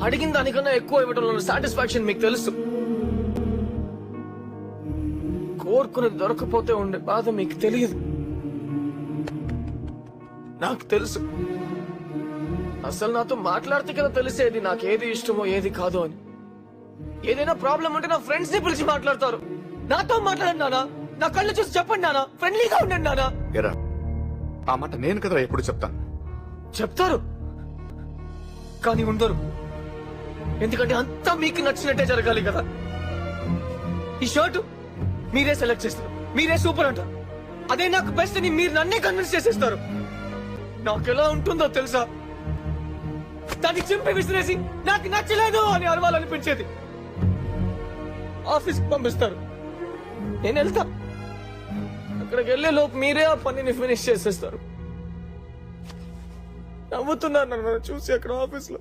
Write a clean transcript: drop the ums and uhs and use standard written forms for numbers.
అడిగిన దానికన్నా ఎక్కువ ఇవ్వడంలో సాటిస్ఫాక్షన్ మీకు తెలుసు. కోరుకునేది దొరకపోతే ఉండే బాధ మీకు తెలియదు. నాకు తెలుసు. అసలు నాతో మాట్లాడితే కదా తెలిసేది నాకేది ఇష్టమో ఏది కాదో అని. ఏదైనా ప్రాబ్లం ఉంటే నా ఫ్రెండ్స్ ని పిలిచి మాట్లాడతారు. నాతో మాట్లాడండి నానా, నా కళ్ళు చూసి చెప్పండి నానా, ఫ్రెండ్లీగా ఉండండి నానా. ఎరా ఆ మాట నేను కదా ఎప్పుడు చెప్తాను. చెప్తారు కానీ ఉండరు. ఎందుకంటే అంతా మీకు నచ్చినట్టే జరగాలి కదా. ఈ షర్టు మీరే సెలెక్ట్ చేస్తారు, మీరే సూపర్ అంటారు. అదే నాకు బెస్ట్ అని మీరు నన్నే కన్విన్స్ చేసేస్తారు. నాకు ఎలా ఉంటుందో తెలుసా? దాన్ని చింపి విసిరేసి నాకు నచ్చలేదు అని అరవాలనిపించేది. ఆఫీస్కి పంపిస్తారు, నేను వెళ్తా. అక్కడికి వెళ్లే లోపు మీరే ఆ పనిని ఫినిష్ చేసేస్తారు. నవ్వుతున్నారు నన్ను చూసి అక్కడ ఆఫీస్ లో.